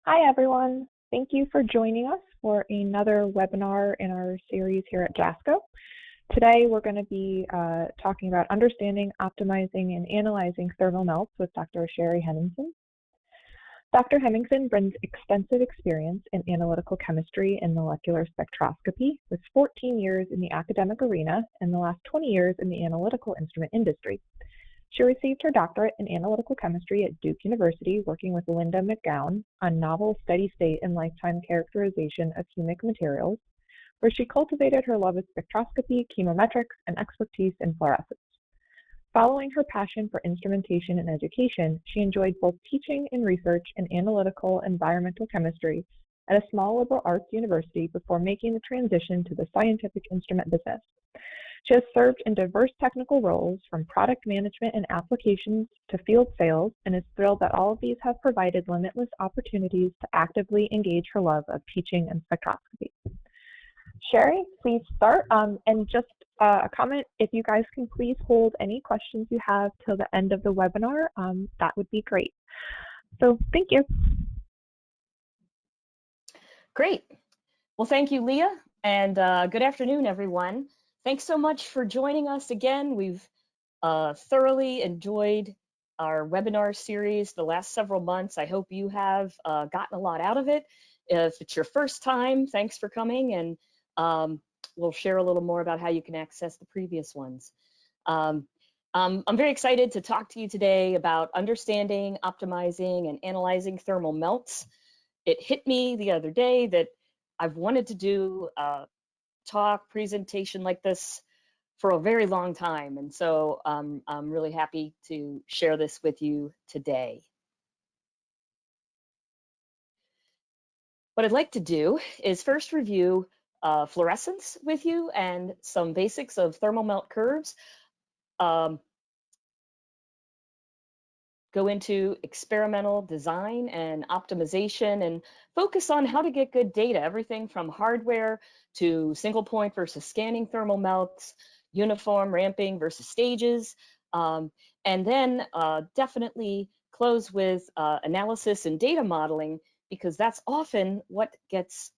Hi, everyone. Thank you for joining us for another webinar in our series here at Jasco. Today, we're going to be talking about understanding, optimizing, and analyzing thermal melts with Dr. Sherry Hemmingsen. Dr. Hemmingsen brings extensive experience in analytical chemistry and molecular spectroscopy, with 14 years in the academic arena and the last 20 years in the analytical instrument industry. She received her doctorate in analytical chemistry at Duke University, working with Linda McGowan on novel steady-state and lifetime characterization of humic materials, where she cultivated her love of spectroscopy, chemometrics, and expertise in fluorescence. Following her passion for instrumentation and education, she enjoyed both teaching and research in analytical environmental chemistry at a small liberal arts university before making the transition to the scientific instrument business. She has served in diverse technical roles, from product management and applications to field sales, and is thrilled that all of these have provided limitless opportunities to actively engage her love of teaching and spectroscopy. Sherry, please start, and just a comment, if you guys can please hold any questions you have till the end of the webinar, that would be great. So thank you. Great. Well, thank you, Leah, and good afternoon, everyone. Thanks so much for joining us again. We've thoroughly enjoyed our webinar series the last several months. I hope you have gotten a lot out of it. If it's your first time, thanks for coming, and we'll share a little more about how you can access the previous ones. I'm very excited to talk to you today about understanding, optimizing, and analyzing thermal melts. It hit me the other day that I've wanted to do talk presentation like this for a very long time, and so I'm really happy to share this with you today. What I'd like to do is first review fluorescence with you and some basics of thermal melt curves, go into experimental design and optimization, and focus on how to get good data, everything from hardware to single point versus scanning thermal melts, uniform ramping versus stages, and then definitely close with analysis and data modeling, because that's often what gets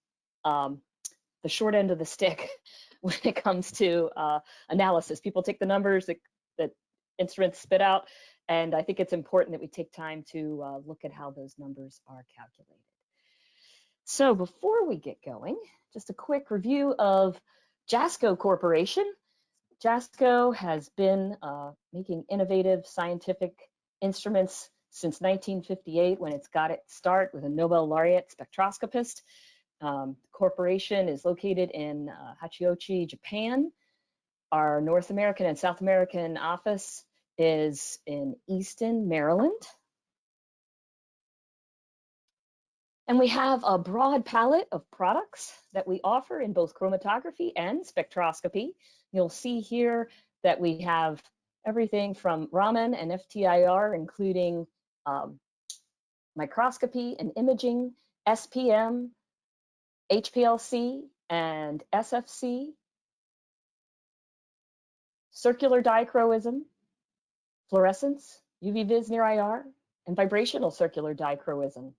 the short end of the stick when it comes to analysis. People take the numbers that instruments spit out, and I think it's important that we take time to look at how those numbers are calculated. So before we get going, just a quick review of Jasco Corporation. Jasco has been making innovative scientific instruments since 1958, when it's got its start with a Nobel laureate spectroscopist. The corporation is located in Hachiochi, Japan. Our North American and South American office is in Easton, Maryland. And we have a broad palette of products that we offer in both chromatography and spectroscopy. You'll see here that we have everything from Raman and FTIR, including microscopy and imaging, SPM, HPLC, and SFC, circular dichroism, fluorescence, UV vis near IR, and vibrational circular dichroism.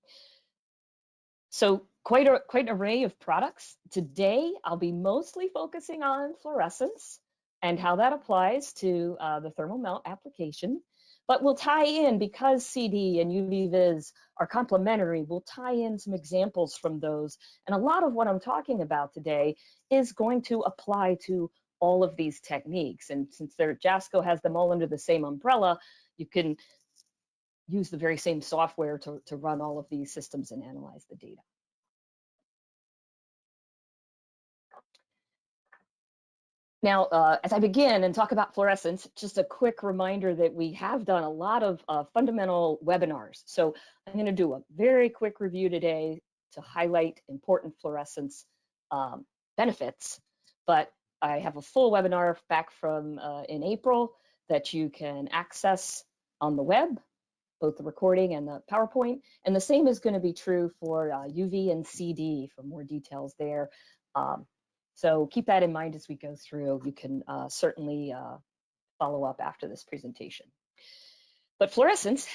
So quite an array of products. Today, I'll be mostly focusing on fluorescence and how that applies to the thermal melt application. But we'll tie in, because CD and UV vis are complementary, we'll tie in some examples from those. And a lot of what I'm talking about today is going to apply to all of these techniques. And since Jasco has them all under the same umbrella, you can use the very same software to run all of these systems and analyze the data. Now, as I begin and talk about fluorescence, just a quick reminder that we have done a lot of fundamental webinars. So I'm going to do a very quick review today to highlight important fluorescence benefits. But I have a full webinar back from in April that you can access on the web, both the recording and the PowerPoint. And the same is going to be true for UV and CD for more details there. So keep that in mind as we go through. You can certainly follow up after this presentation. But fluorescence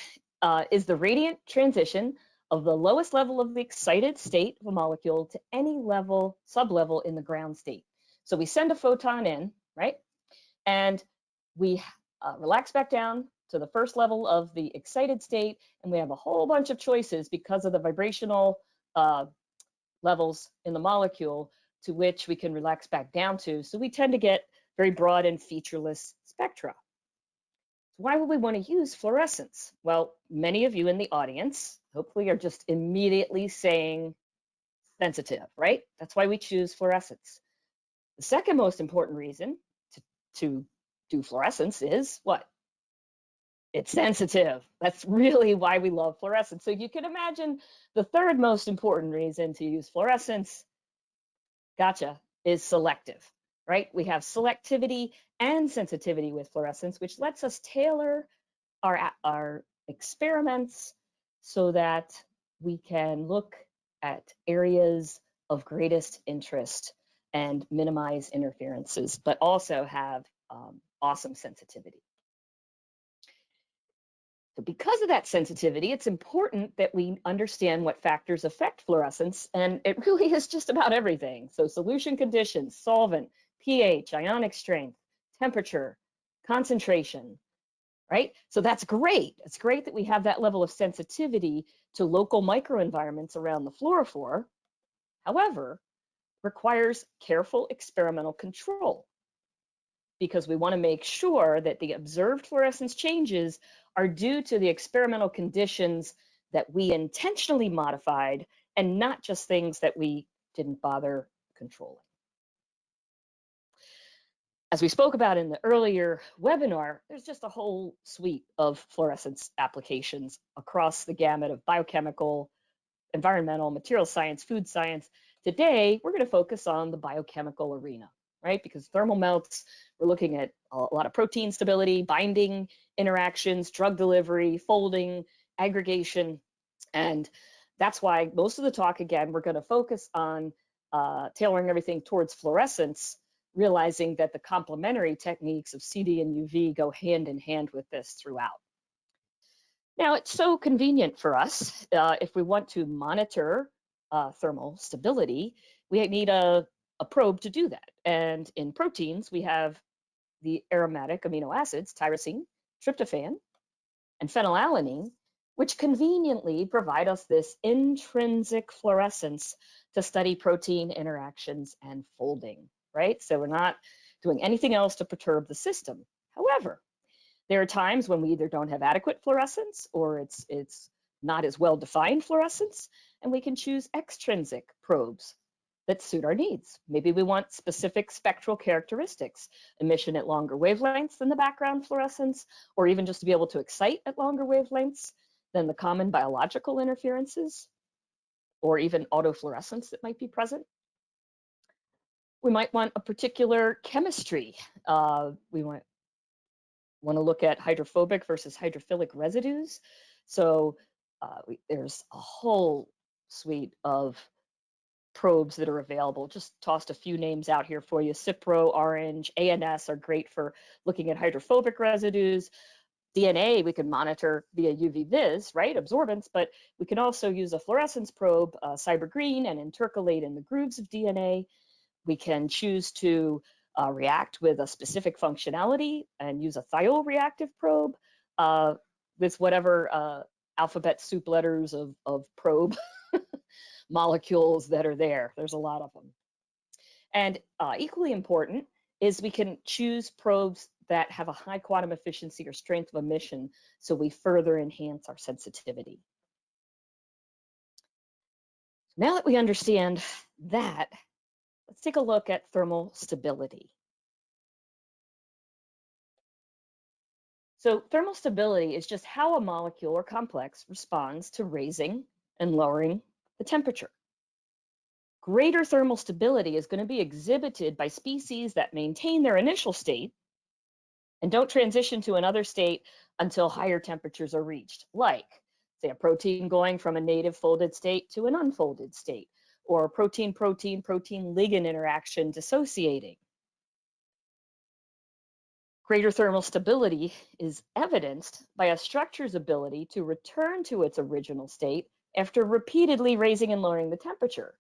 is the radiant transition of the lowest level of the excited state of a molecule to any level, sublevel in the ground state. So we send a photon in, right? And we relax back down to the first level of the excited state, and we have a whole bunch of choices because of the vibrational levels in the molecule to which we can relax back down to. So we tend to get very broad and featureless spectra. Why would we want to use fluorescence? Well, many of you in the audience hopefully are just immediately saying sensitive, right? That's why we choose fluorescence. The second most important reason to do fluorescence is what? It's sensitive. That's really why we love fluorescence. So you can imagine the third most important reason to use fluorescence, gotcha, is selective, right? We have selectivity and sensitivity with fluorescence, which lets us tailor our experiments so that we can look at areas of greatest interest and minimize interferences, but also have awesome sensitivity. So because of that sensitivity, it's important that we understand what factors affect fluorescence, and it really is just about everything. So solution conditions, solvent, pH, ionic strength, temperature, concentration, right? So that's great. It's great that we have that level of sensitivity to local microenvironments around the fluorophore. However, requires careful experimental control because we want to make sure that the observed fluorescence changes are due to the experimental conditions that we intentionally modified and not just things that we didn't bother controlling. As we spoke about in the earlier webinar, there's just a whole suite of fluorescence applications across the gamut of biochemical, environmental, material science, food science. Today, we're going to focus on the biochemical arena, right? Because thermal melts, we're looking at a lot of protein stability, binding interactions, drug delivery, folding, aggregation. And that's why most of the talk, again, we're going to focus on tailoring everything towards fluorescence, realizing that the complementary techniques of CD and UV go hand in hand with this throughout. Now, it's so convenient for us. If we want to monitor thermal stability, we need a probe to do that. And in proteins, we have the aromatic amino acids, tyrosine, tryptophan, and phenylalanine, which conveniently provide us this intrinsic fluorescence to study protein interactions and folding, right? So we're not doing anything else to perturb the system. However, there are times when we either don't have adequate fluorescence or it's not as well-defined fluorescence, and we can choose extrinsic probes that suit our needs. Maybe we want specific spectral characteristics, emission at longer wavelengths than the background fluorescence, or even just to be able to excite at longer wavelengths than the common biological interferences, or even autofluorescence that might be present. We might want a particular chemistry. We want to look at hydrophobic versus hydrophilic residues. So there's a whole suite of probes that are available. Just tossed a few names out here for you. Cipro, Orange, ANS are great for looking at hydrophobic residues. DNA, we can monitor via UV-Vis, right, absorbance, but we can also use a fluorescence probe, cyber green, and intercalate in the grooves of DNA. We can choose to react with a specific functionality and use a thioreactive probe with whatever alphabet soup letters of probe molecules that are there. There's a lot of them. And equally important is we can choose probes that have a high quantum efficiency or strength of emission, so we further enhance our sensitivity. Now that we understand that, let's take a look at thermal stability. So thermal stability is just how a molecule or complex responds to raising and lowering the temperature. Greater thermal stability is going to be exhibited by species that maintain their initial state and don't transition to another state until higher temperatures are reached, like, say, a protein going from a native folded state to an unfolded state, or protein-protein ligand interaction dissociating. Greater thermal stability is evidenced by a structure's ability to return to its original state after repeatedly raising and lowering the temperature.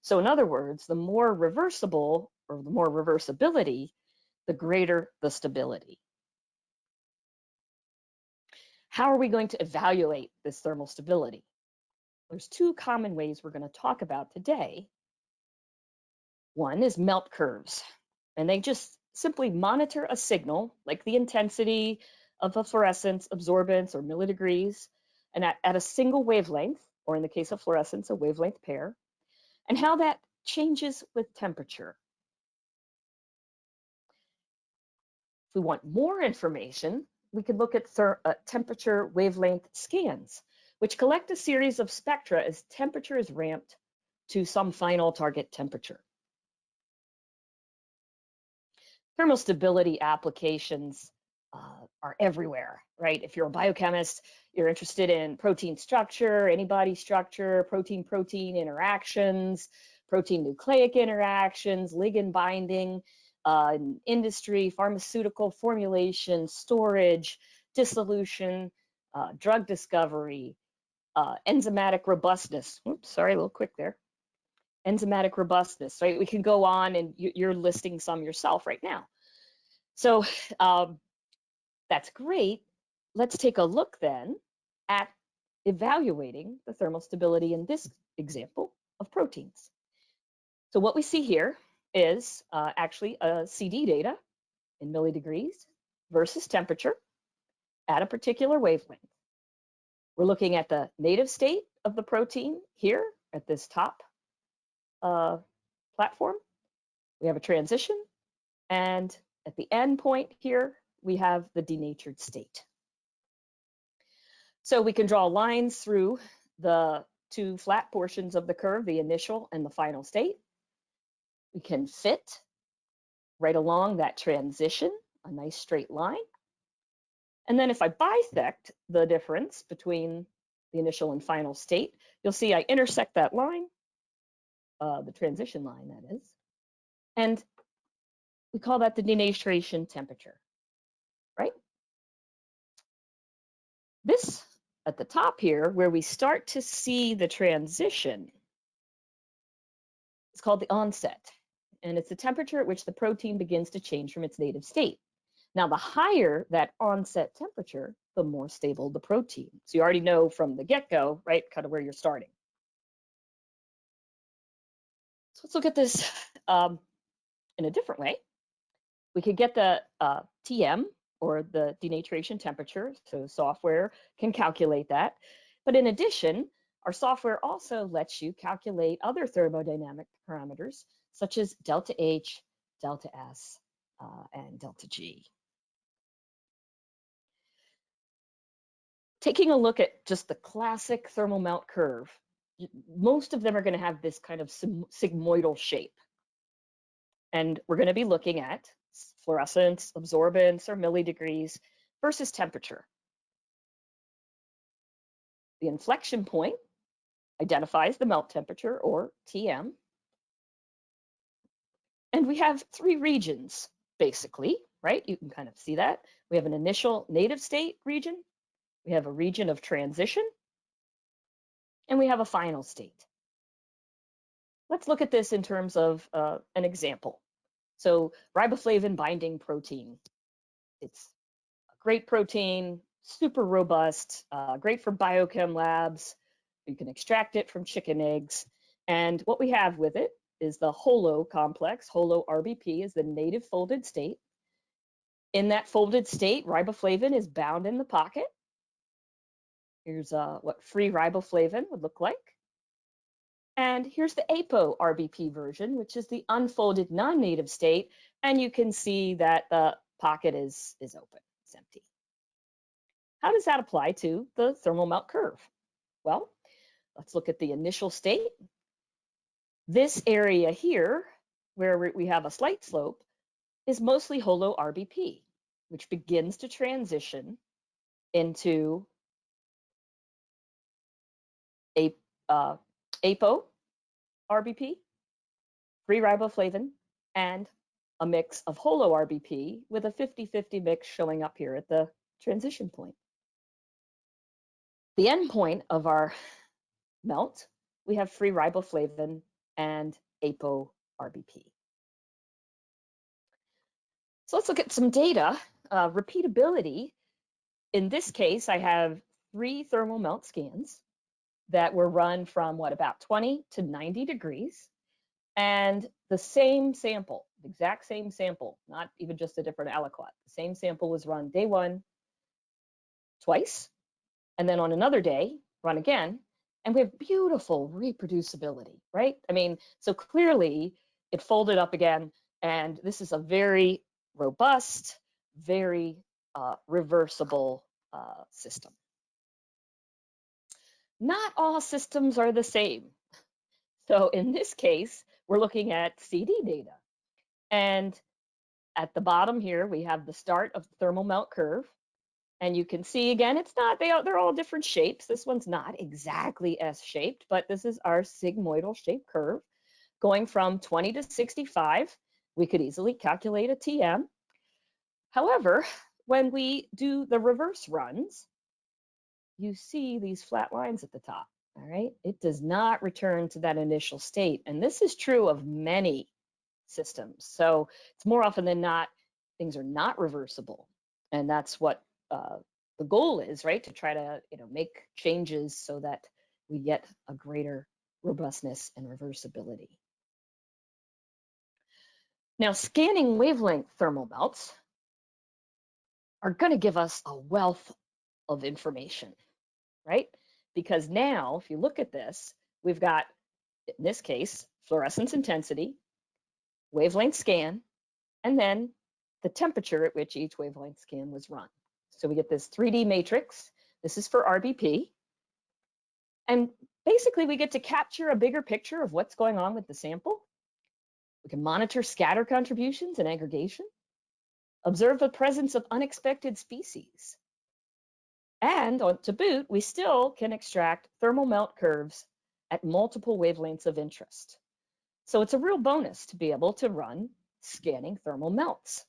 So in other words, the more reversible or the more reversibility, the greater the stability. How are we going to evaluate this thermal stability? There's two common ways we're going to talk about today. One is melt curves, and they just simply monitor a signal, like the intensity of a fluorescence, absorbance, or millidegrees, and at a single wavelength, or in the case of fluorescence, a wavelength pair, and how that changes with temperature. If we want more information, we could look at temperature wavelength scans, which collect a series of spectra as temperature is ramped to some final target temperature. Thermal stability applications are everywhere, right? If you're a biochemist, you're interested in protein structure, antibody structure, protein-protein interactions, protein nucleic interactions, ligand binding, in industry, pharmaceutical formulation, storage, dissolution, drug discovery, enzymatic robustness. Oops, sorry, a little quick there. Enzymatic robustness, right? We can go on, and you're listing some yourself right now. So that's great. Let's take a look then at evaluating the thermal stability in this example of proteins. So what we see here is actually a CD data in millidegrees versus temperature at a particular wavelength. We're looking at the native state of the protein here at this top platform. We have a transition, and at the end point here, we have the denatured state. So we can draw lines through the two flat portions of the curve, the initial and the final state. We can fit right along that transition, a nice straight line. And then if I bisect the difference between the initial and final state, you'll see I intersect that line, the transition line that is, and we call that the denaturation temperature, right? This at the top here, where we start to see the transition, is called the onset, and it's the temperature at which the protein begins to change from its native state. Now, the higher that onset temperature, the more stable the protein. So you already know from the get-go, right, kind of where you're starting. So let's look at this in a different way. We could get the TM, or the denaturation temperature, so software can calculate that. But in addition, our software also lets you calculate other thermodynamic parameters, such as delta H, delta S, and delta G. Taking a look at just the classic thermal melt curve, most of them are going to have this kind of sigmoidal shape. And we're going to be looking at fluorescence, absorbance, or millidegrees versus temperature. The inflection point identifies the melt temperature, or TM. And we have three regions, basically, right? You can kind of see that. We have an initial native state region, we have a region of transition, and we have a final state. Let's look at this in terms of an example. So riboflavin binding protein. It's a great protein, super robust, great for biochem labs. You can extract it from chicken eggs. And what we have with it is the holo complex. Holo RBP is the native folded state. In that folded state, riboflavin is bound in the pocket. Here's what free riboflavin would look like. And here's the apo RBP version, which is the unfolded non-native state. And you can see that the pocket is open, it's empty. How does that apply to the thermal melt curve? Well, let's look at the initial state. This area here, where we have a slight slope, is mostly holo RBP, which begins to transition into apo RBP, free riboflavin, and a mix of holo RBP with a 50-50 mix showing up here at the transition point. The end point of our melt, we have free riboflavin and apo-RBP. So let's look at some data. Repeatability. In this case, I have 3 thermal melt scans that were run from about 20 to 90 degrees, and the same sample, the exact same sample, not even just a different aliquot. The same sample was run day 1 twice, and then on another day, run again, and we have beautiful reproducibility, right? I mean, so clearly it folded up again, and this is a very robust, very reversible system. Not all systems are the same. So in this case, we're looking at CD data. And at the bottom here, we have the start of the thermal melt curve. And you can see again, it's not, they're all different shapes. This one's not exactly S-shaped, but this is our sigmoidal shaped curve going from 20 to 65. We could easily calculate a TM. However, when we do the reverse runs, you see these flat lines at the top, all right? It does not return to that initial state. And this is true of many systems. So it's more often than not, things are not reversible. And that's what the goal is, right? To try to make changes so that we get a greater robustness and reversibility. Now, scanning wavelength thermal melts are going to give us a wealth of information, right? Because now, if you look at this, we've got, in this case, fluorescence intensity, wavelength scan, and then the temperature at which each wavelength scan was run. So we get this 3D matrix. This is for RBP. And basically, we get to capture a bigger picture of what's going on with the sample. We can monitor scatter contributions and aggregation, observe the presence of unexpected species. And to boot, we still can extract thermal melt curves at multiple wavelengths of interest. So it's a real bonus to be able to run scanning thermal melts.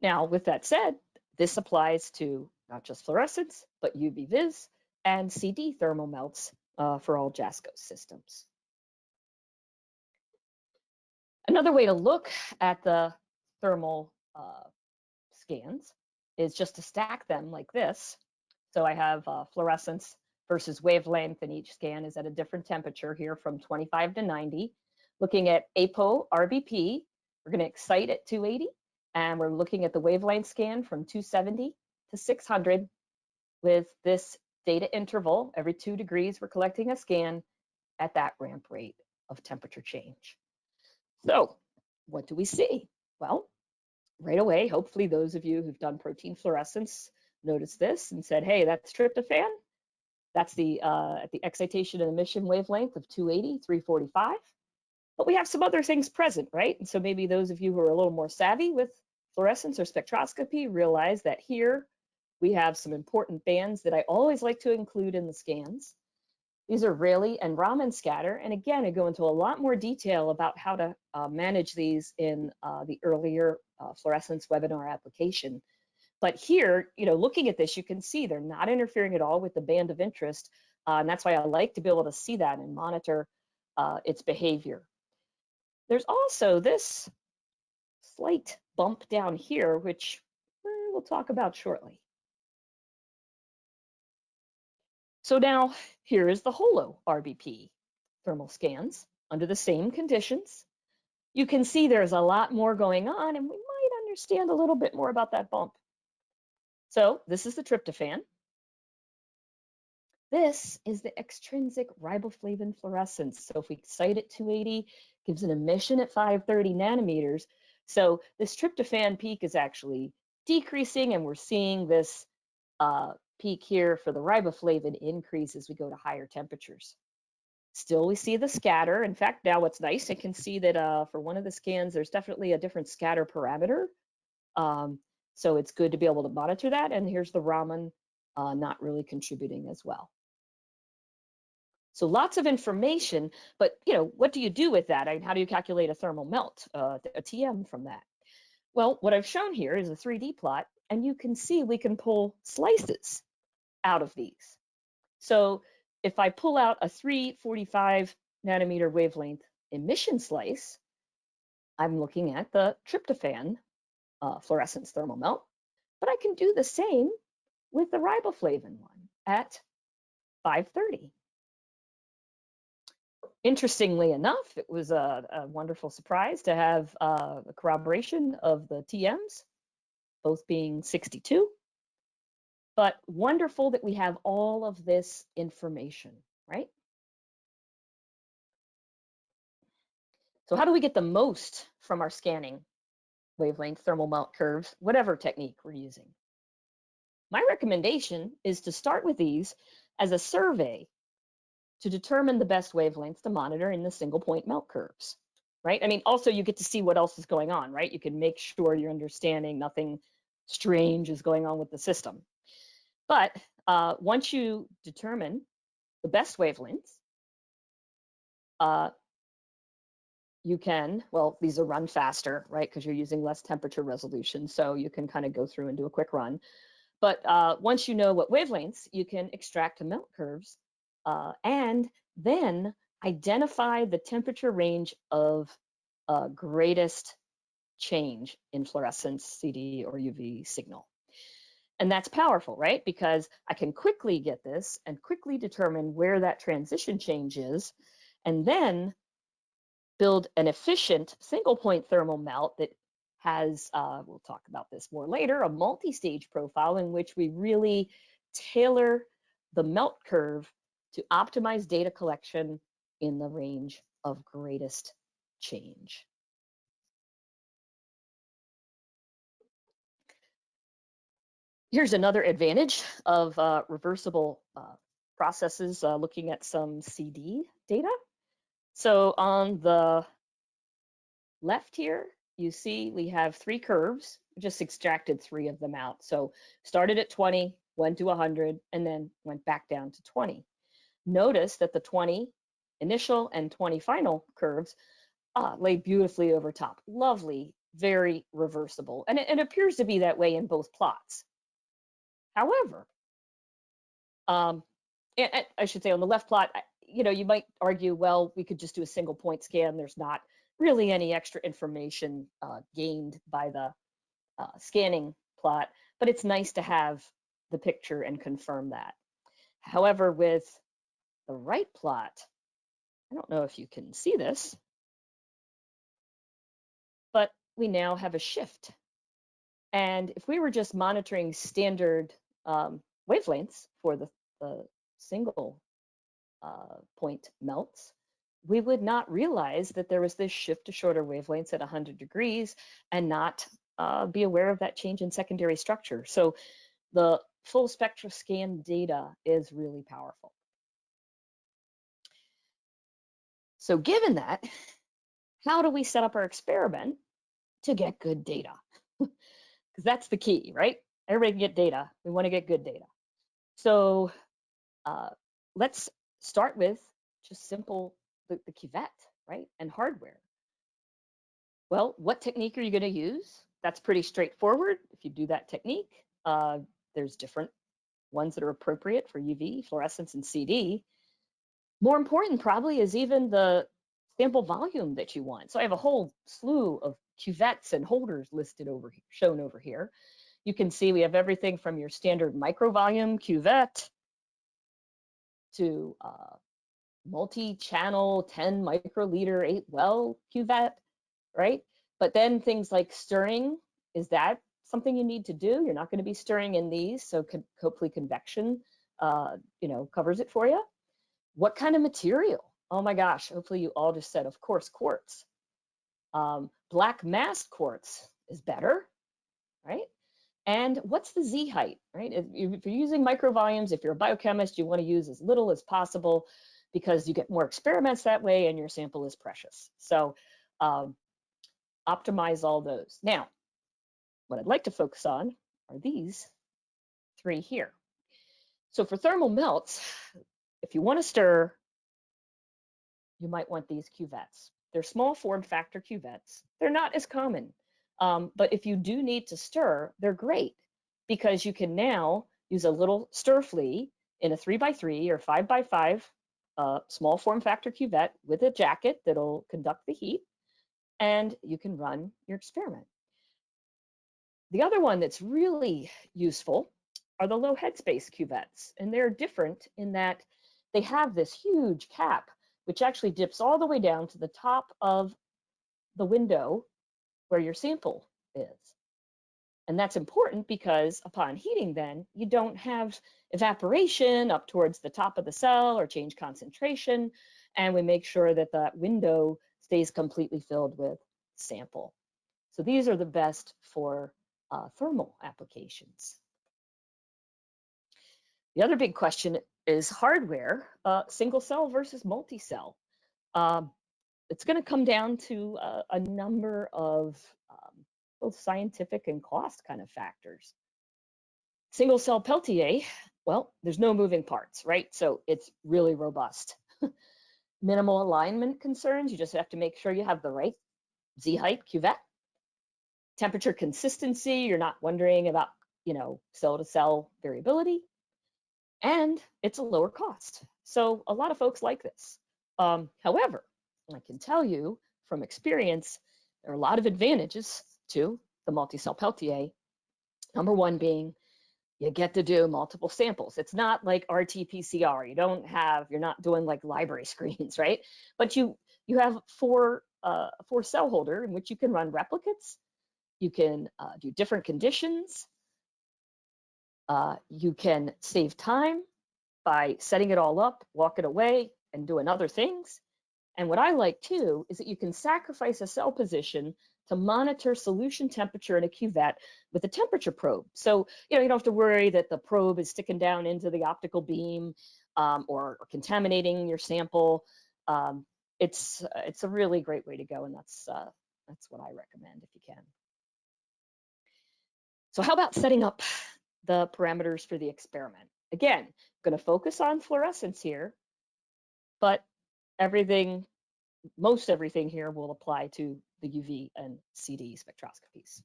Now, with that said, this applies to not just fluorescence, but UV vis and CD thermal melts for all Jasco systems. Another way to look at the thermal scans is just to stack them like this. So I have fluorescence versus wavelength, and each scan is at a different temperature here from 25 to 90. Looking at apo-RBP, we're going to excite at 280, and we're looking at the wavelength scan from 270 to 600 with this data interval. Every 2 degrees, we're collecting a scan at that ramp rate of temperature change. So what do we see? Well, right away, hopefully those of you who've done protein fluorescence noticed this and said, hey, that's tryptophan. That's the at the excitation and emission wavelength of 280, 345. But we have some other things present, right? And so maybe those of you who are a little more savvy with fluorescence or spectroscopy realize that here we have some important bands that I always like to include in the scans. These are Rayleigh and Raman scatter. And again, I go into a lot more detail about how to manage these in the earlier fluorescence webinar application. But here, looking at this, you can see they're not interfering at all with the band of interest. And that's why I like to be able to see that and monitor its behavior. There's also this slight bump down here, which we'll talk about shortly. So now here is the holo RBP thermal scans under the same conditions. You can see there's a lot more going on, and we might understand a little bit more about that bump. So this is the tryptophan. This is the extrinsic riboflavin fluorescence. So if we excite at 280, gives an emission at 530 nanometers. So this tryptophan peak is actually decreasing, and we're seeing this peak here for the riboflavin increase as we go to higher temperatures. Still, we see the scatter. In fact, now what's nice, I can see that for one of the scans, there's definitely a different scatter parameter. So it's good to be able to monitor that. And here's the Raman not really contributing as well. So lots of information, but what do you do with that? How do you calculate a thermal melt, a TM from that? Well, what I've shown here is a 3D plot, and you can see we can pull slices out of these. So if I pull out a 345 nanometer wavelength emission slice, I'm looking at the tryptophan fluorescence thermal melt, but I can do the same with the riboflavin one at 530. Interestingly enough, it was a wonderful surprise to have a corroboration of the TMs, both being 62. But wonderful that we have all of this information, right? So how do we get the most from our scanning wavelength, thermal melt curves, whatever technique we're using? My recommendation is to start with these as a survey to determine the best wavelengths to monitor in the single point melt curves, right? I mean, also you get to see what else is going on, right? You can make sure you're understanding nothing strange is going on with the system. But once you determine the best wavelengths, you can, well, these are run faster, right? Because you're using less temperature resolution. So you can kind of go through and do a quick run. But once you know what wavelengths, you can extract the melt curves and then identify the temperature range of greatest change in fluorescence, CD, or UV signal. And that's powerful, right? Because I can quickly get this and quickly determine where that transition change is, and then build an efficient single point thermal melt that has, we'll talk about this more later, a multi-stage profile in which we really tailor the melt curve to optimize data collection in the range of greatest change. Here's another advantage of reversible processes looking at some CD data. So on the left here, you see we have 3 curves. We just extracted 3 of them out. So started at 20, went to 100, and then went back down to 20. Notice that the 20 initial and 20 final curves lay beautifully over top. Lovely, very reversible. And it appears to be that way in both plots. However, and I should say on the left plot, you know, you might argue, well, we could just do a single point scan. There's not really any extra information gained by the scanning plot, but it's nice to have the picture and confirm that. However, with the right plot, I don't know if you can see this, but we now have a shift. And if we were just monitoring standard wavelengths for the single point melts, we would not realize that there was this shift to shorter wavelengths at 100 degrees and not be aware of that change in secondary structure. So the full spectral scan data is really powerful. So given that, how do we set up our experiment to get good data? Because that's the key, right? Everybody can get data. We want to get good data. So let's start with just simple, the cuvette, right? And hardware. Well, what technique are you going to use? That's pretty straightforward. If you do that technique, there's different ones that are appropriate for UV, fluorescence, and CD. More important probably is even the sample volume that you want. So I have a whole slew of cuvettes and holders listed over here, shown over here. You can see we have everything from your standard microvolume cuvette to multi-channel 10 microliter 8 well cuvette, right? But then things like stirring, is that something you need to do? You're not going to be stirring in these, so hopefully convection, you know, covers it for you. What kind of material? Oh my gosh, hopefully you all just said, of course, quartz. Black mass quartz is better, right? And what's the Z height, right? If you're using microvolumes, if you're a biochemist, you want to use as little as possible because you get more experiments that way and your sample is precious. So optimize all those. Now, what I'd like to focus on are these 3 here. So for thermal melts, if you want to stir, you might want these cuvettes. They're small form factor cuvettes. They're not as common, but if you do need to stir, they're great because you can now use a little stir flea in a 3x3 or 5x5 small form factor cuvette with a jacket that'll conduct the heat, and you can run your experiment. The other one that's really useful are the low headspace cuvettes, and they're different in that they have this huge cap, which actually dips all the way down to the top of the window where your sample is. And that's important because upon heating then, you don't have evaporation up towards the top of the cell or change concentration, and we make sure that that window stays completely filled with sample. So these are the best for thermal applications. The other big question is hardware, single cell versus multi-cell. It's going to come down to a number of both scientific and cost kind of factors. Single cell Peltier, well, there's no moving parts, right? So it's really robust. Minimal alignment concerns, you just have to make sure you have the right Z height cuvette. Temperature consistency, you're not wondering about, cell to cell variability. And it's a lower cost. So a lot of folks like this. However, I can tell you from experience, there are a lot of advantages to the multi-cell Peltier. Number one being you get to do multiple samples. It's not like RT-PCR. You're not doing like library screens, right? But you have four cell holder in which you can run replicates. You can do different conditions. You can save time by setting it all up, walk it away, and doing other things. And what I like too is that you can sacrifice a cell position to monitor solution temperature in a cuvette with a temperature probe. So you don't have to worry that the probe is sticking down into the optical beam or contaminating your sample. It's a really great way to go, and that's what I recommend if you can. So how about setting up the parameters for the experiment? Again, I'm going to focus on fluorescence here, but most everything here will apply to the UV and CD spectroscopies,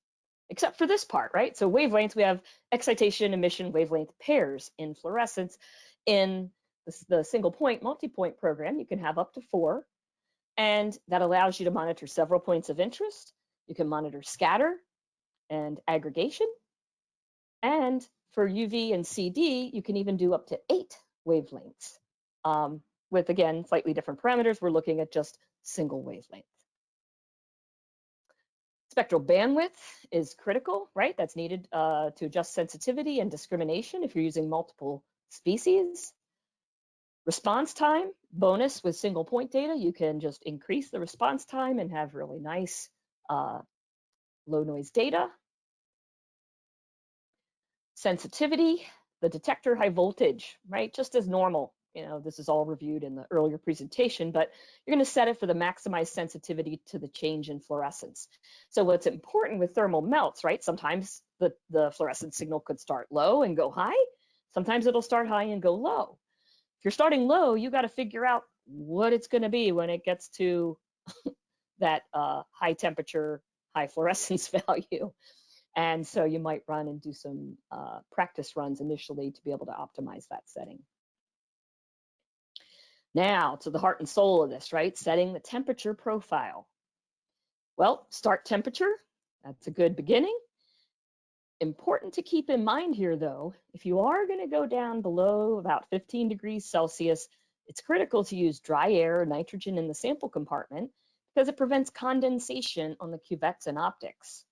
except for this part, right? So wavelengths, we have excitation emission wavelength pairs in fluorescence. In the single point, multi-point program, you can have up to 4, and that allows you to monitor several points of interest. You can monitor scatter and aggregation. And for UV and CD, you can even do up to 8 wavelengths. With, again, slightly different parameters, we're looking at just single wavelength. Spectral bandwidth is critical, right? That's needed to adjust sensitivity and discrimination if you're using multiple species. Response time, bonus with single point data, you can just increase the response time and have really nice low noise data. Sensitivity, the detector high voltage, right? Just as normal. This is all reviewed in the earlier presentation, but you're going to set it for the maximized sensitivity to the change in fluorescence. So what's important with thermal melts, right? Sometimes the fluorescence signal could start low and go high. Sometimes it'll start high and go low. If you're starting low, you got to figure out what it's going to be when it gets to that high temperature, high fluorescence value. And so you might run and do some practice runs initially to be able to optimize that setting. Now to the heart and soul of this, right? Setting the temperature profile. Well, start temperature, that's a good beginning. Important to keep in mind here though, if you are going to go down below about 15 degrees Celsius, it's critical to use dry air or nitrogen in the sample compartment because it prevents condensation on the cuvettes and optics.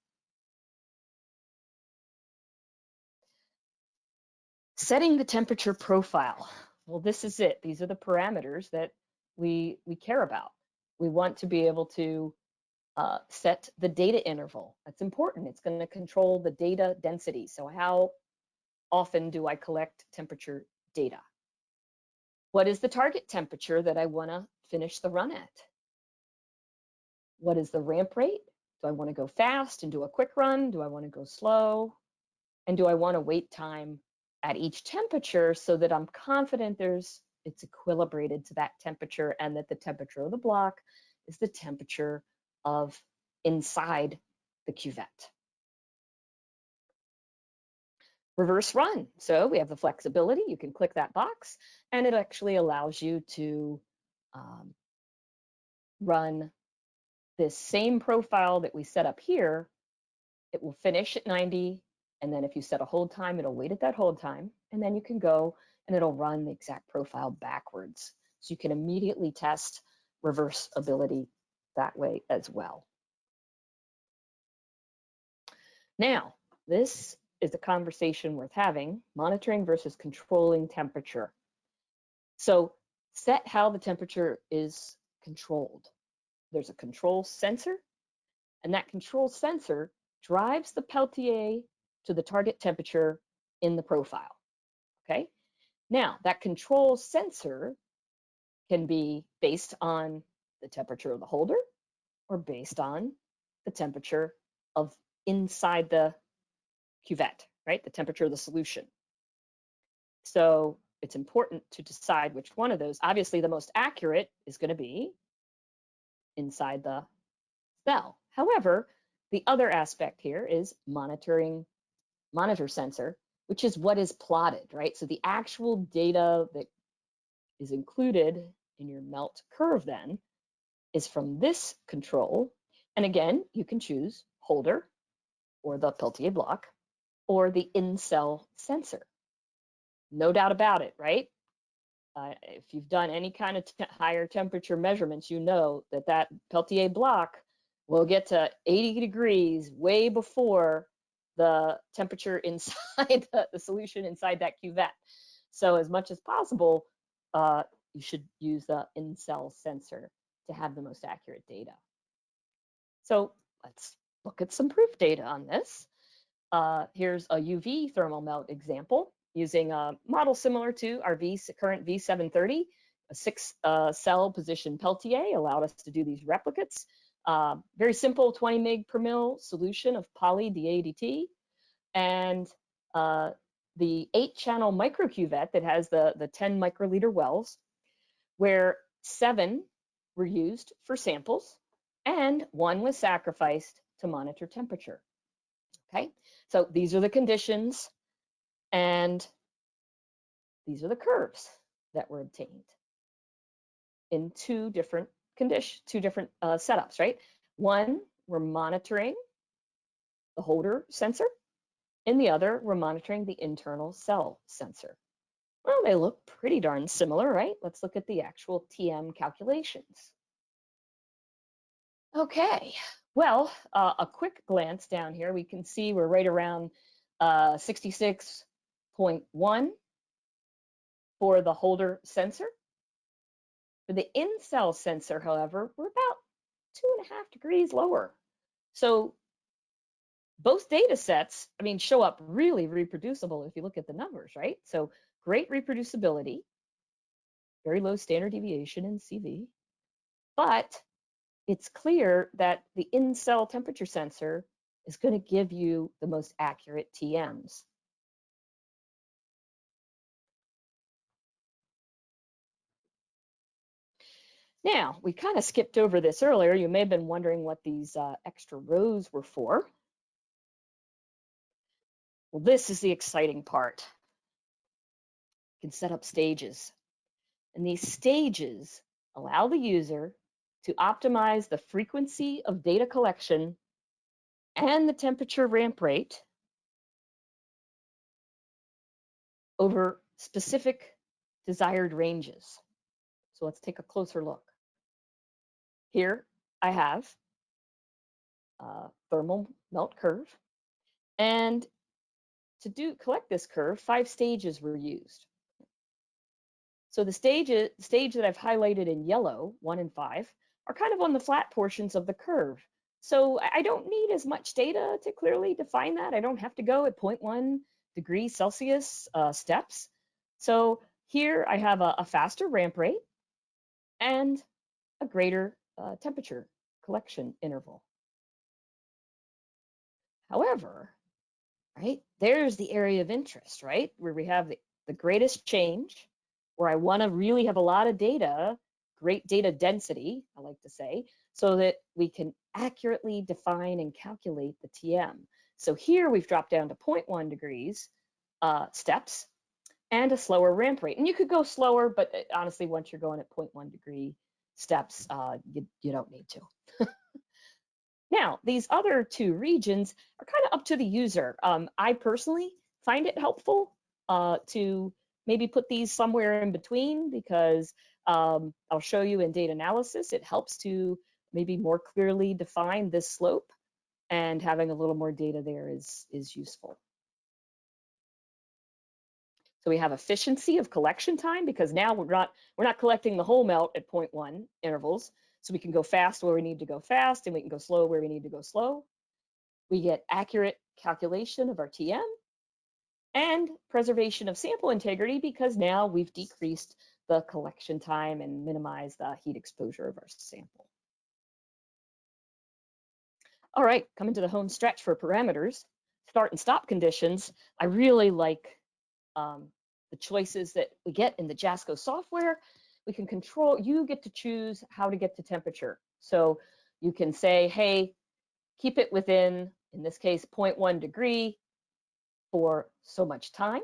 Setting the temperature profile. Well, this is it. These are the parameters that we care about. We want to be able to set the data interval. That's important. It's going to control the data density. So how often do I collect temperature data? What is the target temperature that I want to finish the run at? What is the ramp rate? Do I want to go fast and do a quick run? Do I want to go slow? And do I want to wait time at each temperature so that I'm confident it's equilibrated to that temperature and that the temperature of the block is the temperature of inside the cuvette. reverse run. So we have the flexibility. You can click that box, and it actually allows you to run this same profile that we set up here. It will finish at 90, and then if you set a hold time, it'll wait at that hold time, and then you can go and it'll run the exact profile backwards. So you can immediately test reversibility that way as well. Now, this is a conversation worth having, monitoring versus controlling temperature. So set how the temperature is controlled. There's a control sensor, and that control sensor drives the Peltier to the target temperature in the profile, okay? Now, that control sensor can be based on the temperature of the holder or based on the temperature of inside the cuvette, right? The temperature of the solution. So it's important to decide which one of those. Obviously, the most accurate is going to be inside the cell. However, the other aspect here is monitor sensor, which is what is plotted, right? So the actual data that is included in your melt curve then is from this control. And again, you can choose holder or the Peltier block or the in-cell sensor. No doubt about it, right? If you've done any kind of higher temperature measurements, you know that that Peltier block will get to 80 degrees way before the temperature inside the solution inside that cuvette. So as much as possible, you should use the in-cell sensor to have the most accurate data. So let's look at some proof data on this. Here's a UV thermal melt example using a model similar to our current V730. A 6-cell position Peltier allowed us to do these replicates. Very simple 20 mg per mil solution of poly DADT, and the 8-channel microcuvette that has the 10 microliter wells, where 7 were used for samples and 1 was sacrificed to monitor temperature. Okay, so these are the conditions and these are the curves that were obtained in two different setups, right? One, we're monitoring the holder sensor, and the other, we're monitoring the internal cell sensor. Well, they look pretty darn similar, right? Let's look at the actual TM calculations. Okay, well, a quick glance down here, we can see we're right around 66.1 for the holder sensor. For the in-cell sensor, however, we're about 2.5 degrees lower. So both data sets, I mean, show up really reproducible if you look at the numbers, right? So great reproducibility, very low standard deviation in CV, but it's clear that the in-cell temperature sensor is going to give you the most accurate TMs. Now, we kind of skipped over this earlier. You may have been wondering what these extra rows were for. Well, this is the exciting part. You can set up stages. And these stages allow the user to optimize the frequency of data collection and the temperature ramp rate over specific desired ranges. So let's take a closer look. Here I have a thermal melt curve, and to collect this curve, 5 stages were used. So the stage that I've highlighted in yellow, 1 and 5, are kind of on the flat portions of the curve. So I don't need as much data to clearly define that. I don't have to go at 0.1 degrees Celsius steps. So here I have a faster ramp rate and a greater temperature collection interval. However, right, there's the area of interest, right, where we have the greatest change, where I want to really have a lot of data, great data density, I like to say, so that we can accurately define and calculate the TM. So here we've dropped down to 0.1 degrees, steps and a slower ramp rate. And you could go slower, but honestly, once you're going at 0.1 degree steps, you don't need to. Now, these other two regions are kind of up to the user. I personally find it helpful to maybe put these somewhere in between because I'll show you in data analysis, it helps to maybe more clearly define this slope, and having a little more data there is useful. So we have efficiency of collection time because now we're not collecting the whole melt at 0.1 intervals. So we can go fast where we need to go fast, and we can go slow where we need to go slow. We get accurate calculation of our TM and preservation of sample integrity because now we've decreased the collection time and minimized the heat exposure of our sample. All right, coming to the home stretch for parameters, start and stop conditions. I really like the choices that we get in the Jasco software. We can control, you get to choose how to get to temperature. So you can say, hey, keep it within, in this case, 0.1 degree for so much time.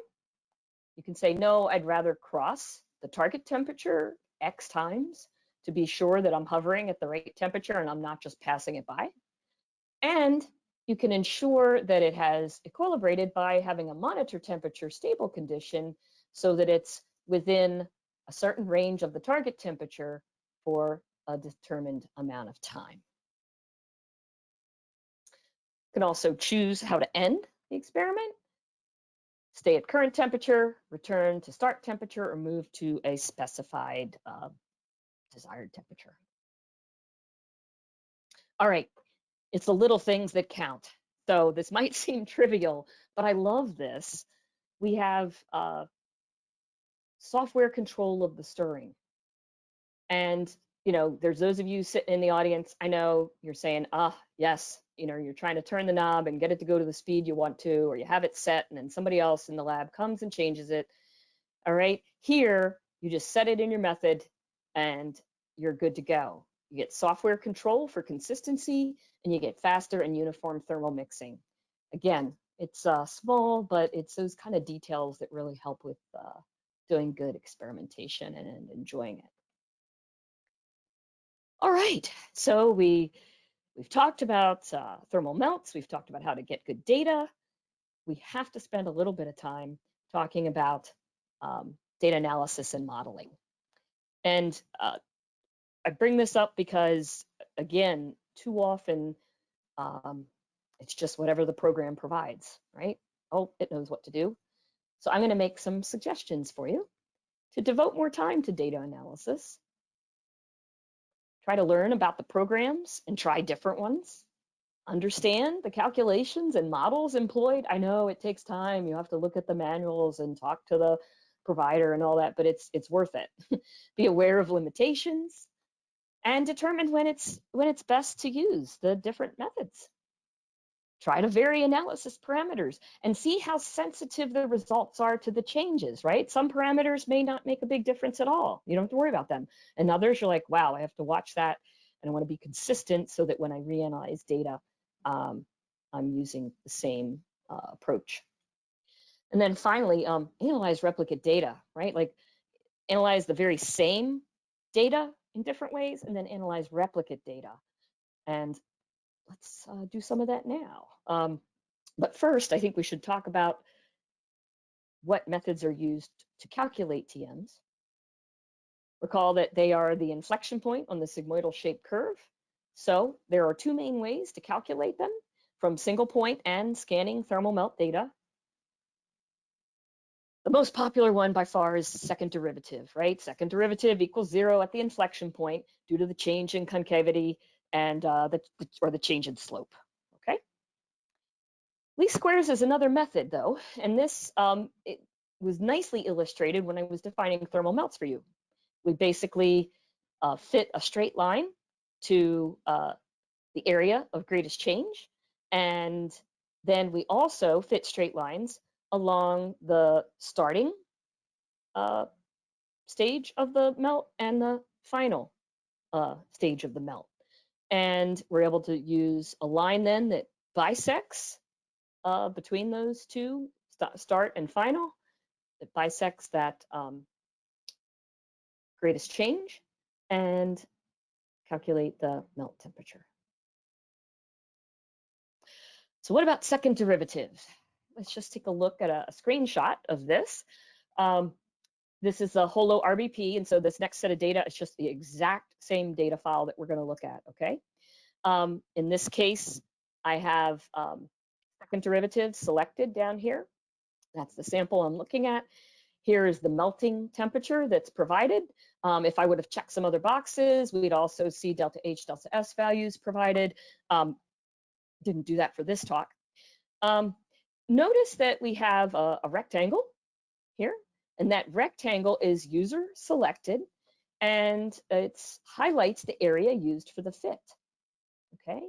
You can say, no, I'd rather cross the target temperature X times to be sure that I'm hovering at the right temperature and I'm not just passing it by. And you can ensure that it has equilibrated by having a monitor temperature stable condition so that it's within a certain range of the target temperature for a determined amount of time. You can also choose how to end the experiment. Stay at current temperature, return to start temperature, or move to a specified desired temperature. All right, it's the little things that count. So this might seem trivial, but I love this. We have software control of the stirring. And, you know, there's those of you sitting in the audience, I know you're saying, yes, you know, you're trying to turn the knob and get it to go to the speed you want to, or you have it set and then somebody else in the lab comes and changes it. All right, here, you just set it in your method and you're good to go. You get software control for consistency and you get faster and uniform thermal mixing. Again, it's small, but it's those kind of details that really help with doing good experimentation and enjoying it. All right, so we've talked about thermal melts. We've talked about how to get good data. We have to spend a little bit of time talking about data analysis and modeling. And I bring this up because, again, too often it's just whatever the program provides, right? Oh, it knows what to do. So I'm going to make some suggestions for you to devote more time to data analysis. Try to learn about the programs and try different ones. Understand the calculations and models employed. I know it takes time. You have to look at the manuals and talk to the provider and all that, but it's worth it. Be aware of limitations and determine when it's best to use the different methods. Try to vary analysis parameters and see how sensitive the results are to the changes, right? Some parameters may not make a big difference at all. You don't have to worry about them. And others, you're like, wow, I have to watch that. And I want to be consistent so that when I reanalyze data, I'm using the same approach. And then finally, analyze replicate data, right? Like analyze the very same data in different ways and then analyze replicate data. And let's do some of that now. But first, I think we should talk about what methods are used to calculate TMs. Recall that they are the inflection point on the sigmoidal shaped curve. So there are two main ways to calculate them, from single point and scanning thermal melt data. The most popular one by far is second derivative, right? Second derivative equals 0 at the inflection point due to the change in concavity and the change in slope, okay? Least squares is another method though, and this it was nicely illustrated when I was defining thermal melts for you. We basically fit a straight line to the area of greatest change, and then we also fit straight lines along the starting stage of the melt and the final stage of the melt. And we're able to use a line then that bisects between those two start and final. It bisects that greatest change and calculate the melt temperature. So what about second derivatives? Let's just take a look at a screenshot of this. This is a holo RBP, and so this next set of data is just the exact same data file that we're going to look at, okay? In this case, I have second derivative selected down here. That's the sample I'm looking at. Here is the melting temperature that's provided. If I would have checked some other boxes, we'd also see delta H, delta S values provided. Didn't do that for this talk. Notice that we have a rectangle here, and that rectangle is user selected, and it highlights the area used for the fit. Okay,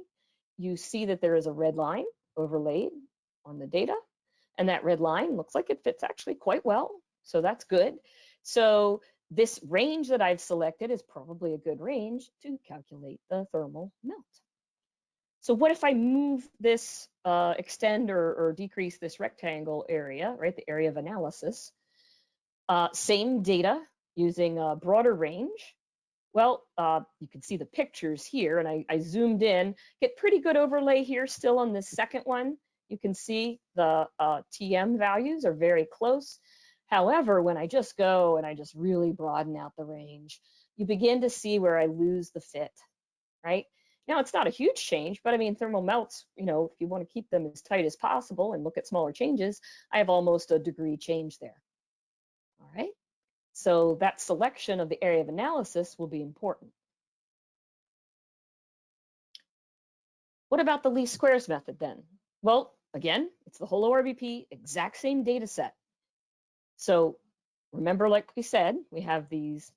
you see that there is a red line overlaid on the data, and that red line looks like it fits actually quite well, so that's good. So this range that I've selected is probably a good range to calculate the thermal melt. So what if I move this, extend or decrease this rectangle area, right, the area of analysis? Same data using a broader range. Well, you can see the pictures here, and I zoomed in, get pretty good overlay here still on this second one. You can see the TM values are very close. However, when I just go and I just really broaden out the range, you begin to see where I lose the fit, right? Now, it's not a huge change, but I mean, thermal melts, you know, if you want to keep them as tight as possible and look at smaller changes, I have almost a degree change there. All right, so that selection of the area of analysis will be important. What about the least squares method then? Well, again, it's the holo RBP, exact same data set. So remember, like we said, we have these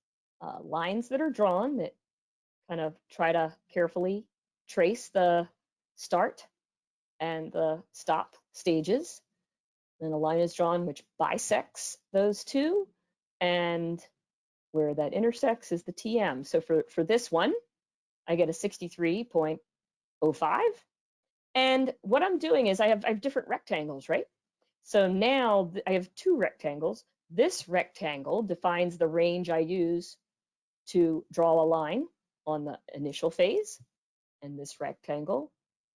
lines that are drawn that kind of try to carefully trace the start and the stop stages. Then a line is drawn which bisects those two, and where that intersects is the TM. So for this one, I get a 63.05. And what I'm doing is I have different rectangles, right? So now I have two rectangles. This rectangle defines the range I use to draw a line on the initial phase, and this rectangle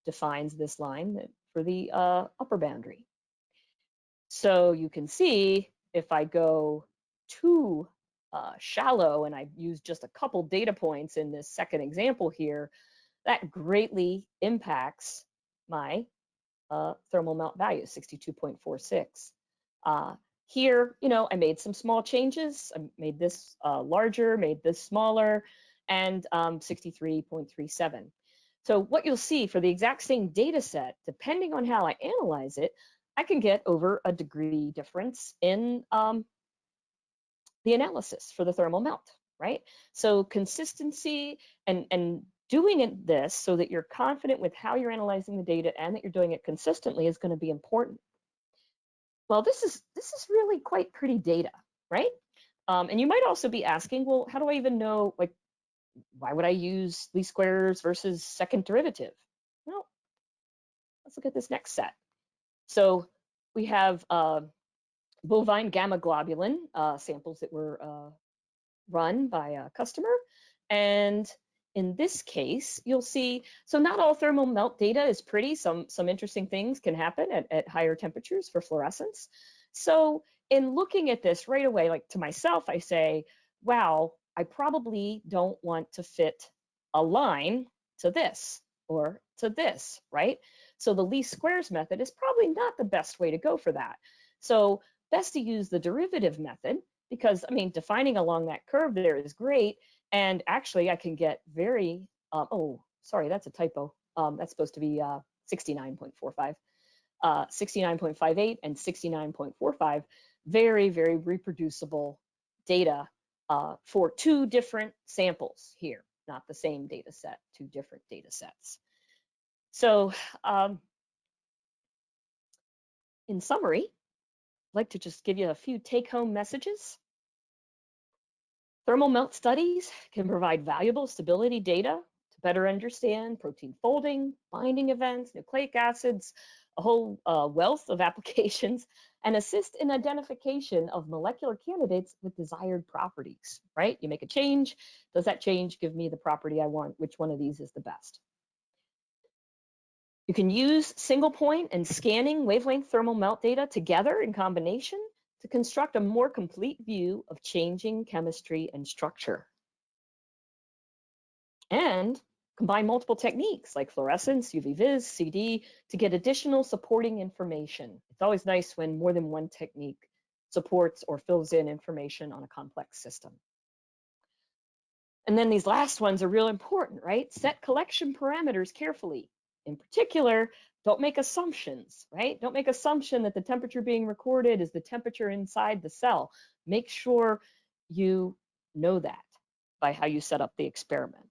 defines this line for the upper boundary. So you can see if I go too shallow and I use just a couple data points in this second example here, that greatly impacts my thermal melt value, 62.46. Here, you know, I made some small changes. I made this larger, made this smaller, and 63.37. So what you'll see for the exact same data set, depending on how I analyze it, I can get over a degree difference in the analysis for the thermal melt, right? So consistency and doing this so that you're confident with how you're analyzing the data and that you're doing it consistently is going to be important. Well, this is really quite pretty data, right? And you might also be asking, well, how do I even know, like, why would I use least squares versus second derivative? Well, let's look at this next set. So we have bovine gamma globulin samples that were run by a customer. And in this case, you'll see, so not all thermal melt data is pretty. Some interesting things can happen at higher temperatures for fluorescence. So in looking at this right away, like to myself, I say, wow, I probably don't want to fit a line to this or to this, right? So the least squares method is probably not the best way to go for that. So best to use the derivative method because, I mean, defining along that curve there is great. And actually, I can get very, oh, sorry, that's a typo. That's supposed to be 69.45, 69.58 and 69.45. Very, very reproducible data for two different samples here, not the same data set, two different data sets. So in summary, I'd like to just give you a few take-home messages. Thermal melt studies can provide valuable stability data to better understand protein folding, binding events, nucleic acids, a whole wealth of applications and assist in identification of molecular candidates with desired properties, right? You make a change, does that change give me the property I want? Which one of these is the best? You can use single point and scanning wavelength thermal melt data together in combination to construct a more complete view of changing chemistry and structure. And combine multiple techniques like fluorescence, UV-Vis, CD to get additional supporting information. It's always nice when more than one technique supports or fills in information on a complex system. And then these last ones are real important, right? Set collection parameters carefully. In particular, don't make assumptions, right? Don't make assumption that the temperature being recorded is the temperature inside the cell. Make sure you know that by how you set up the experiment.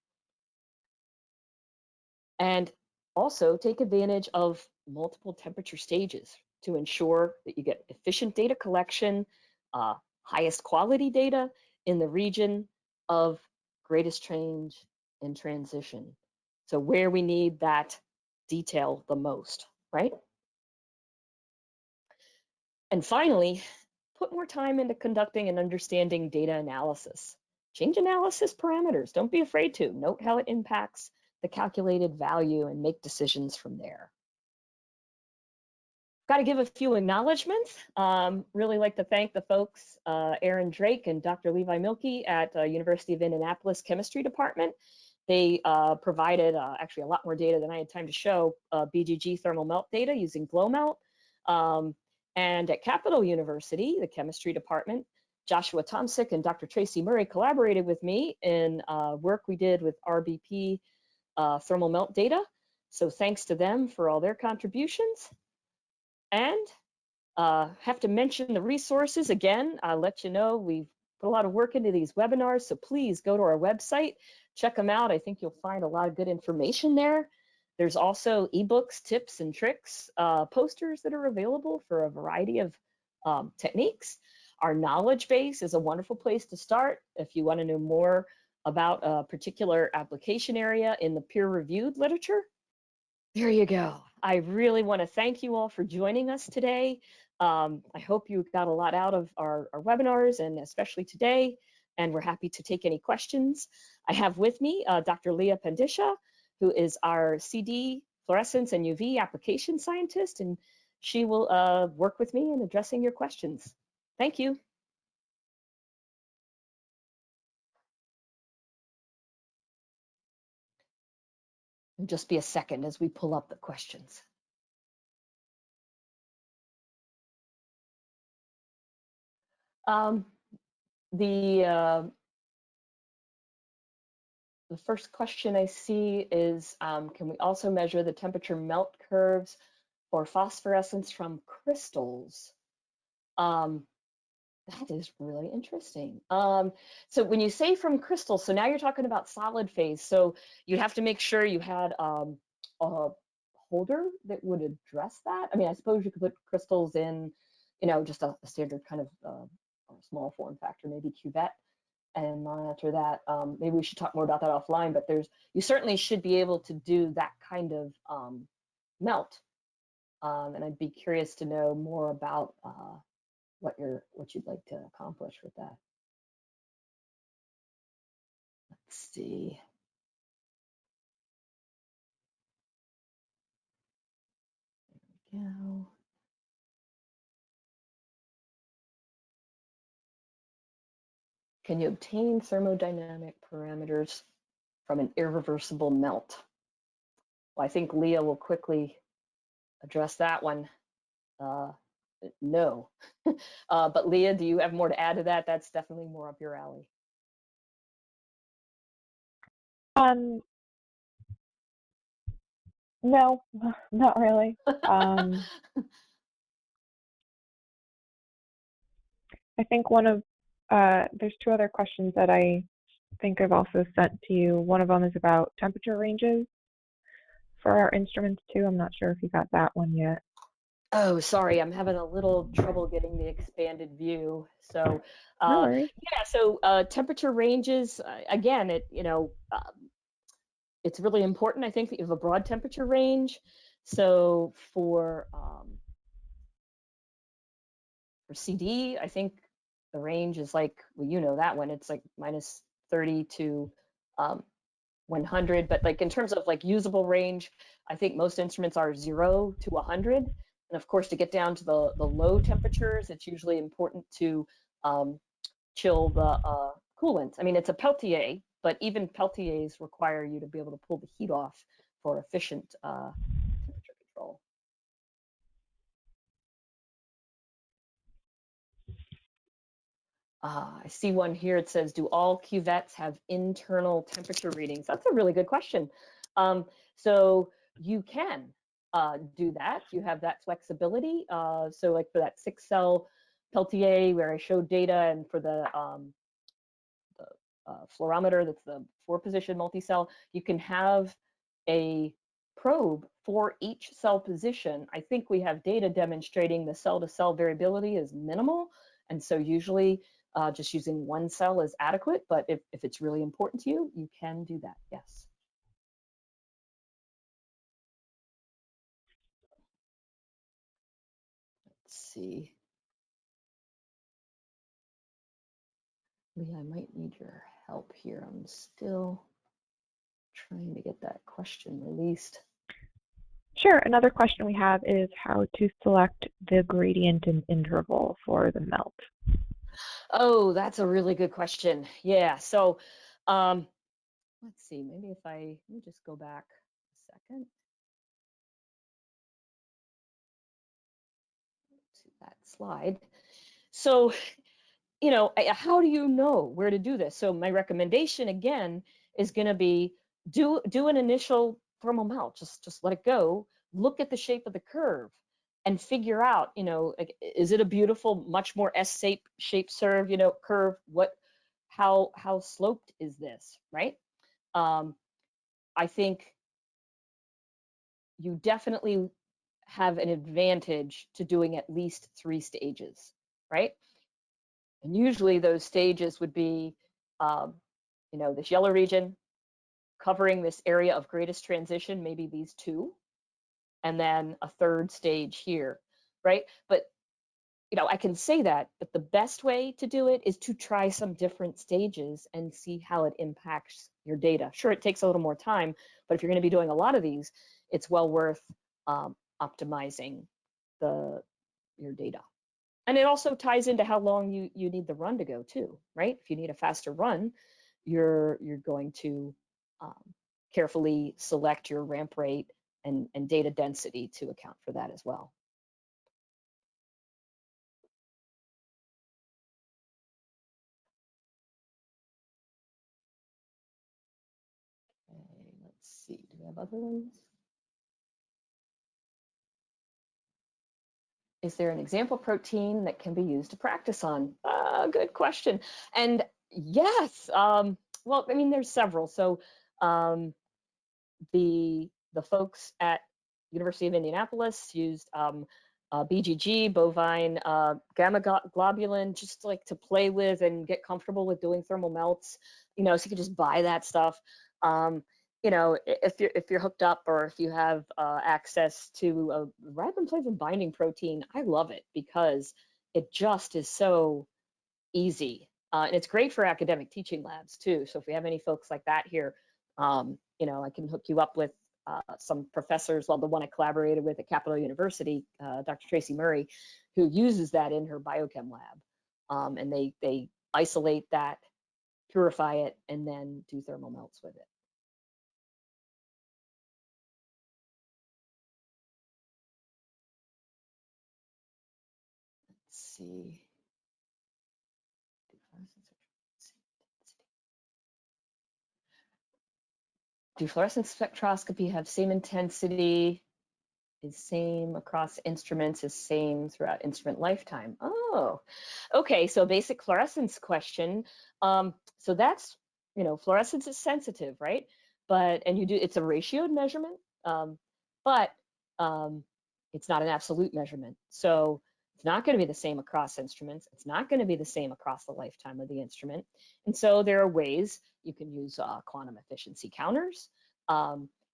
And also take advantage of multiple temperature stages to ensure that you get efficient data collection, highest quality data in the region of greatest change and transition. So where we need that detail the most, right? And finally, put more time into conducting and understanding data analysis. Change analysis parameters. Don't be afraid to. Note how it impacts the calculated value and make decisions from there. Got to give a few acknowledgements. Really like to thank the folks, Aaron Drake and Dr. Levi Milkey at University of Indianapolis Chemistry Department. They provided actually a lot more data than I had time to show, BGG thermal melt data using glow melt. And at Capital University, the chemistry department, Joshua Tomsick and Dr. Tracy Murray collaborated with me in work we did with RBP thermal melt data. So thanks to them for all their contributions. And have to mention the resources again. I'll let you know we've put a lot of work into these webinars, so please go to our website, check them out. I think you'll find a lot of good information there. There's also ebooks, tips and tricks, posters that are available for a variety of techniques. Our knowledge base is a wonderful place to start if you want to know more about a particular application area in the peer-reviewed literature. There you go. I really want to thank you all for joining us today. I hope you got a lot out of our webinars, and especially today, and we're happy to take any questions. I have with me Dr. Leah Pandisha, who is our CD, fluorescence and UV application scientist, and she will work with me in addressing your questions. Thank you. It'll just be a second as we pull up the questions. The first question I see is, can we also measure the temperature melt curves or phosphorescence from crystals? That is really interesting. So when you say from crystals, so now you're talking about solid phase. So you'd have to make sure you had a holder that would address that. I mean, I suppose you could put crystals in, you know, just a standard kind of small form factor, maybe cuvette, and monitor that. Maybe we should talk more about that offline, but you certainly should be able to do that kind of melt. And I'd be curious to know more about what you'd like to accomplish with that. Let's see. There we go. Can you obtain thermodynamic parameters from an irreversible melt? Well, I think Leah will quickly address that one. No. But Leah, do you have more to add to that? That's definitely more up your alley. No, not really. I think there's two other questions that I think I've also sent to you. One of them is about temperature ranges for our instruments too. I'm not sure if you got that one yet. Oh, sorry, I'm having a little trouble getting the expanded view. So, No worries. yeah, so temperature ranges, again, it's really important, I think, that you have a broad temperature range. So for For CD, I think the range is like, well, you know that one, it's like minus 30 to 100, but like in terms of like usable range, I think most instruments are 0 to 100. And of course, to get down to the low temperatures, it's usually important to chill the coolant. I mean, it's a Peltier, but even Peltiers require you to be able to pull the heat off for efficient temperature control. I see one here. It says, do all cuvettes have internal temperature readings? That's a really good question. So you can do that. You have that flexibility. So like for that 6-cell Peltier where I showed data, and for the fluorometer, that's the 4-position multi-cell, you can have a probe for each cell position. I think we have data demonstrating the cell-to-cell variability is minimal, and so usually just using one cell is adequate, but if it's really important to you, you can do that, yes. Let's see. Lee, I might need your help here. I'm still trying to get that question released. Sure. Another question we have is how to select the gradient and interval for the melt. Oh, that's a really good question. Yeah. So let's see, maybe if let me just go back a second to that slide. So, you know, how do you know where to do this? So my recommendation again is going to be do an initial thermal melt. Just let it go. Look at the shape of the curve and figure out, you know, like, is it a beautiful, much more S-shaped serve, you know, curve? How sloped is this, right? I think you definitely have an advantage to doing at least 3 stages, right? And usually those stages would be, you know, this yellow region covering this area of greatest transition, maybe these 2, and then a 3rd stage here, right? But, you know, I can say that, but the best way to do it is to try some different stages and see how it impacts your data. Sure, it takes a little more time, but if you're going to be doing a lot of these, it's well worth optimizing your data. And it also ties into how long you need the run to go too, right? If you need a faster run, you're going to carefully select your ramp rate and data density to account for that as well. Okay, let's see, do we have other ones? Is there an example protein that can be used to practice on? Good question. And yes, well, I mean, there's several. So the folks at University of Indianapolis used BGG, bovine gamma globulin, just like to play with and get comfortable with doing thermal melts. You know, so you can just buy that stuff. You know, if you're hooked up or if you have access to a riboflavin binding protein, I love it because it just is so easy. And it's great for academic teaching labs too. So if we have any folks like that here, you know, I can hook you up with some professors. Well, the one I collaborated with at Capital University, Dr. Tracy Murray, who uses that in her biochem lab. And they isolate that, purify it, and then do thermal melts with it. Let's see. Do fluorescence spectroscopy have same intensity, is same across instruments, is same throughout instrument lifetime? Oh, okay, so basic fluorescence question. So that's, you know, fluorescence is sensitive, right? But, and it's a ratioed measurement, but it's not an absolute measurement. So it's not going to be the same across instruments. It's not going to be the same across the lifetime of the instrument. And so there are ways you can use quantum efficiency counters.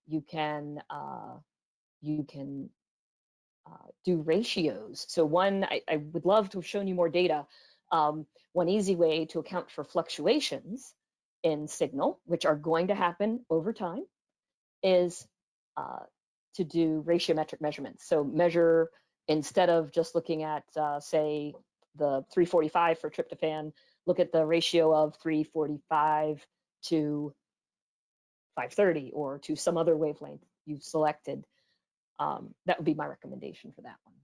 You can do ratios. So one, I would love to have shown you more data. One easy way to account for fluctuations in signal, which are going to happen over time, is to do ratiometric measurements. So measure, instead of just looking at, say, the 345 for tryptophan, look at the ratio of 345 to 530 or to some other wavelength you've selected. That would be my recommendation for that one.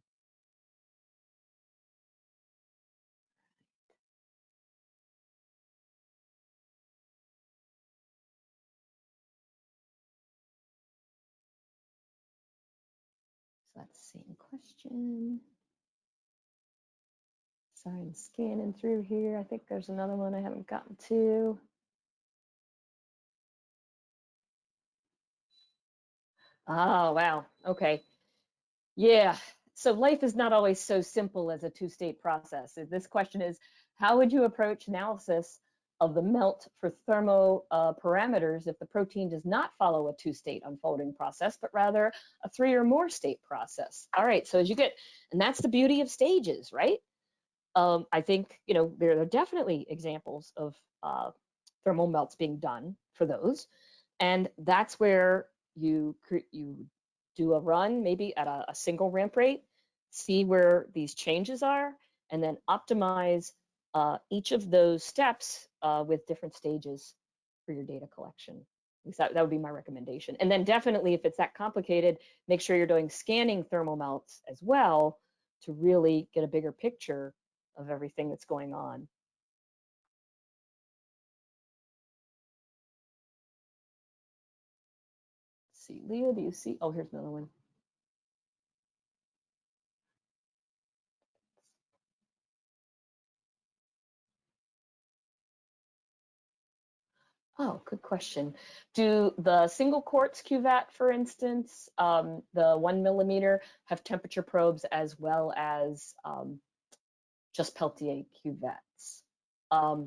So that's the same question. Sorry, I'm scanning through here. I think there's another one I haven't gotten to. Oh, wow. Okay. Yeah. So life is not always so simple as a two-state process. This question is, how would you approach analysis of the melt for thermo parameters if the protein does not follow a two-state unfolding process, but rather a 3 or more state process? All right. So as you get, and that's the beauty of stages, right? I think, you know, there are definitely examples of thermal melts being done for those. And that's where you do a run, maybe at a single ramp rate, see where these changes are, and then optimize each of those steps with different stages for your data collection. At least that would be my recommendation. And then definitely, if it's that complicated, make sure you're doing scanning thermal melts as well to really get a bigger picture of everything that's going on. Let's see, Leah, do you see? Oh, here's another one. Oh, good question. Do the single quartz cuvette, for instance, the 1 millimeter, have temperature probes as well as just Peltier cuvettes? I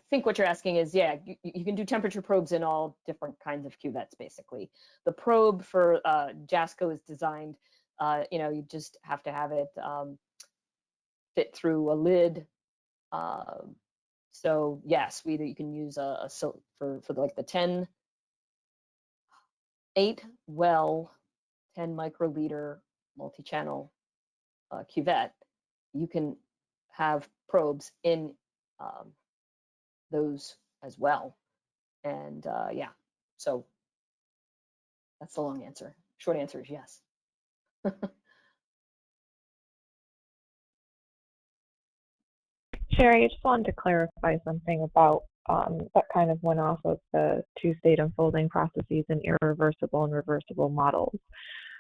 think what you're asking is, yeah, you can do temperature probes in all different kinds of cuvettes, basically. The probe for Jasco is designed, you know, you just have to have it fit through a lid. So yes, you can use for like the 8 well 10 microliter multi-channel cuvette. You can have probes in those as well. And yeah, so that's the long answer. Short answer is yes. Sherry, I just wanted to clarify something about that kind of went off of the two-state unfolding processes and irreversible and reversible models.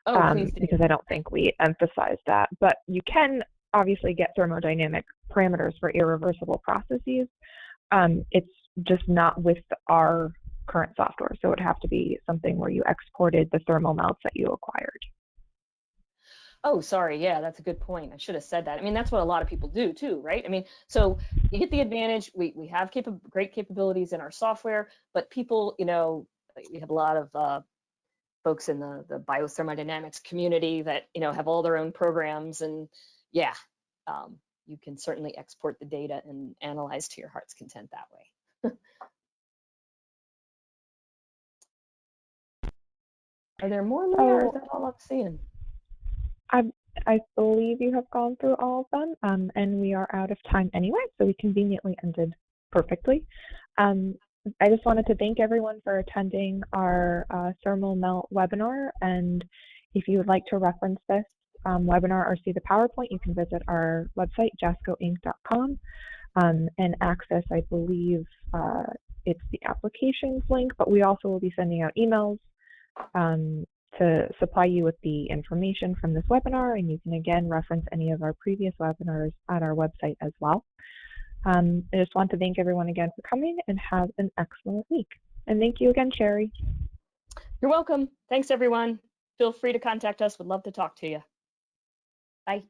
Oh, please do. Because I don't think we emphasized that. But you can obviously get thermodynamic parameters for irreversible processes. It's just not with our current software. So it would have to be something where you exported the thermal melts that you acquired. Oh, sorry. Yeah, that's a good point. I should have said that. I mean, that's what a lot of people do too, right? I mean, so you get the advantage. We have great capabilities in our software, but people, you know, we have a lot of folks in the biothermodynamics community that, you know, have all their own programs, and yeah, you can certainly export the data and analyze to your heart's content that way. Are there more, Leah, or is that all I'm seeing? I believe you have gone through all of them, and we are out of time anyway, so we conveniently ended perfectly. I just wanted to thank everyone for attending our thermal melt webinar, and if you would like to reference this webinar or see the PowerPoint, you can visit our website, jascoinc.com, and access, I believe, it's the applications link, but we also will be sending out emails to supply you with the information from this webinar, and you can again reference any of our previous webinars at our website as well. I just want to thank everyone again for coming, and have an excellent week. And thank you again, Sherry. You're welcome. Thanks, everyone. Feel free to contact us. We'd love to talk to you. Bye.